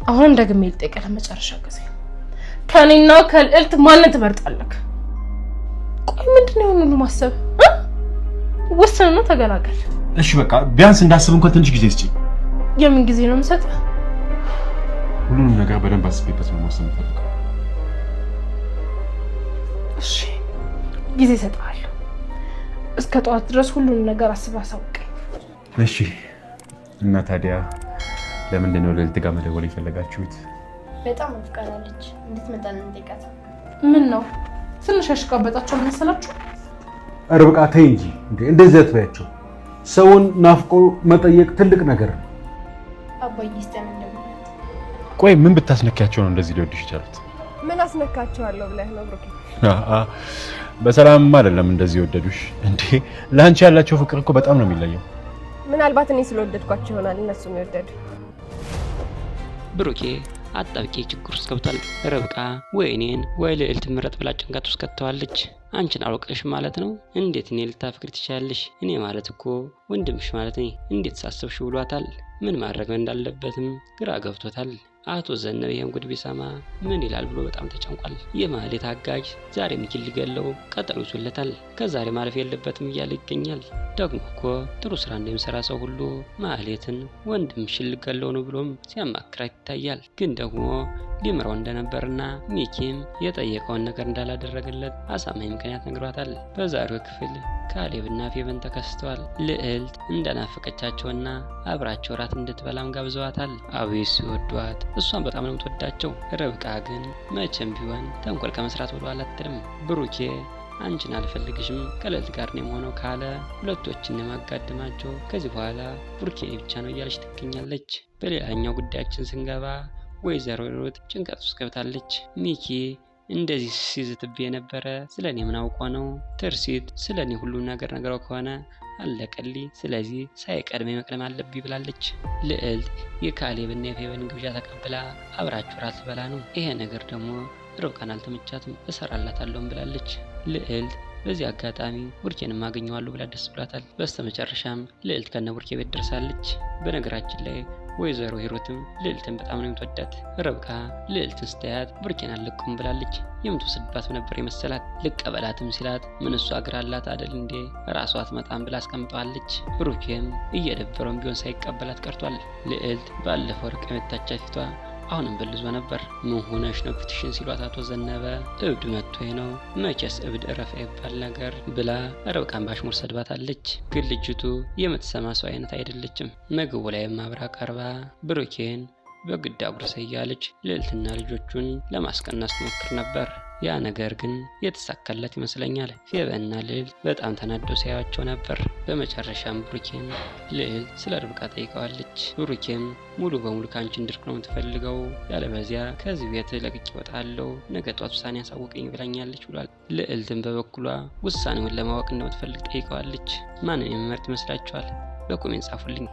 አሁን ደግሜ ልጠይቅህ ለመጨረሻ ጊዜ ከኔና ከልዕልት ማንን ትመርጣለህ? ቆይ ምንድነው ሁሉ ማሰብ? ወሰንና ተገላገል። እሺ በቃ ቢያንስ እንዳስብ እንኳን ትንሽ ጊዜ ስጪኝ። የምን ጊዜ ነው የምሰጥህ? ሁሉንም ነገር በደንብ አስቤበት ነው መወሰን የምፈልገው። እሺ ጊዜ እሰጥሃለሁ። እስከ ጠዋት ድረስ ሁሉንም ነገር አስበህ አሳውቀኝ። እሺ እና ታዲያ ለምንድን ነው ልዕልት ጋር መደወል የፈለጋችሁት? በጣም አፍቃራለች። እንድትመጣ ነው እንጠይቃት። ምን ነው ትንሽ ያሽቃበጣቸው መሰላችሁ? ርብቃ ተይ እንጂ እንደዚህ አትበያቸው። ሰውን ናፍቆ መጠየቅ ትልቅ ነገር ነው። አባዬ እስተን እንደምናት። ቆይ ምን ብታስነካቸው ነው እንደዚህ ሊወድሽ ይቻሉት? ምን አስነካቸዋለሁ ብለህ ነው ብሩኬ? በሰላም አይደለም እንደዚህ ወደዱሽ እንዴ? ላንቺ ያላቸው ፍቅር እኮ በጣም ነው የሚለየው። ምናልባት እኔ ስለወደድኳቸው ይሆናል እነሱም ይወደዱ። ብሩኬ አጣብቂ ችግር ውስጥ ገብቷል። ርብቃ ወይ እኔን ወይ ልዕልት ምረጥ ብላ ጭንቀት ውስጥ ከተዋለች። አንቺን አውቀሽ ማለት ነው እንዴት እኔ ልታፈቅሪ ትችያለሽ? እኔ ማለት እኮ ወንድምሽ ማለት ነኝ። እንዴት ሳስብሽ ብሏታል። ምን ማድረግ እንዳለበትም ግራ ገብቶታል። አቶ ዘነበ ይሄን ጉድ ቢሰማ ምን ይላል ብሎ በጣም ተጨንቋል። የማህሌት አጋጅ ዛሬ ሚኪል ሊገለው ቀጠሮ ይዞለታል። ከዛሬ ማለፍ የለበትም እያለ ይገኛል። ደግሞ እኮ ጥሩ ስራ እንደሚሰራ ሰው ሁሉ ማህሌትን ወንድምሽን ልገለው ነው ብሎም ሲያማክራት ይታያል። ግን ደግሞ ሊምረው እንደነበርና ሚኪም የጠየቀውን ነገር እንዳላደረገለት አሳማኝ ምክንያት ነግሯታል። በዛሬው ክፍል ካሌብና ፌቨን ተከስተዋል። ልዕልት እንደናፈቀቻቸውና አብራቸው ራት እንድትበላም ጋብዘዋታል። አቤት ሲወዷት! እሷን በጣም ነው የምትወዳቸው። ርብቃ ግን መቼም ቢሆን ተንኮል ከመስራት ወደ ኋላ አትልም። ብሩኬ አንቺን አልፈልግሽም ከልዕልት ጋር ነው የሆነው ካለ ሁለቶችን የማጋደማቸው ከዚህ በኋላ ብሩኬ ብቻ ነው እያለች ትገኛለች። በሌላኛው ጉዳያችን ስንገባ ወይዘሮ ሩት ጭንቀት ውስጥ ገብታለች። ሚኪ እንደዚህ ሲዝትብ የነበረ ስለኔ ምን አውቆ ነው? ትርሲት ስለኔ ሁሉ ነገር ነገረው ከሆነ አለቀልኝ። ስለዚህ ሳይቀድሜ መቅደም አለብኝ ብላለች። ልዕልት የካሌብና የፌቨን ግብዣ ተቀብላ አብራችሁ ራት ልበላ ነው። ይሄ ነገር ደግሞ ርብቃን አልተመቻትም። እሰራላታለሁም ብላለች። ልዕልት በዚህ አጋጣሚ ቡርኬንም አገኘዋለሁ ብላ ደስ ብሏታል። በስተመጨረሻም ልዕልት ከነ ቡርኬ ቤት ደርሳለች። በነገራችን ላይ ወይዘሮ ሂሩትም ልዕልትን በጣም ነው የምትወዳት። ርብቃ ልዕልትን ስታያት ቡርኬን አልለቀውም ብላለች። የምትወስድባት ነበር የመሰላት። ልቀበላትም ሲላት ምን እሷ እግር አላት አይደል እንዴ ራሷ አትመጣም ብላ አስቀምጠዋለች። ብሩኬም እየደበረውም ቢሆን ሳይቀበላት ቀርቷል። ልዕልት ባለፈው ርቅ የመታቻት ፊቷ አሁንም በልዞ ነበር። ምን ሆነሽ ነው ፊትሽን ሲሏት አቶ ዘነበ እብድ መጥቶኝ ነው መቼስ እብድ እረፍ ይባል ነገር ብላ ርብቃን ባሽሙር ሰድባታለች። ግን ልጅቱ የምትሰማ ሰው አይነት አይደለችም። ምግቡ ላይ አብራ ቀርባ ብሩኬን በግድ አጉርሰ እያለች ልዕልትና ልጆቹን ለማስቀናት ሞክር ነበር። ያ ነገር ግን የተሳካለት ይመስለኛል። ፌቨንና ልዕልት በጣም ተናደው ሲያዩአቸው ነበር። በመጨረሻም ብሩኬን ልዕልት ስለ ርብቃ ጠይቀዋለች። ብሩኬም ሙሉ በሙሉ ካንቺ እንድርቅ ነው የምትፈልገው፣ ያለበዚያ ከዚህ ቤት ለቅቄ እወጣለሁ፣ ነገ ጧት ውሳኔ ያሳውቀኝ ብላኛለች ብሏል። ልዕልትም በበኩሏ ውሳኔውን ለማወቅ እንደምትፈልግ ጠይቀዋለች። ማንን የሚመርጥ ይመስላችኋል? በኮሜንት ጻፉልኝ።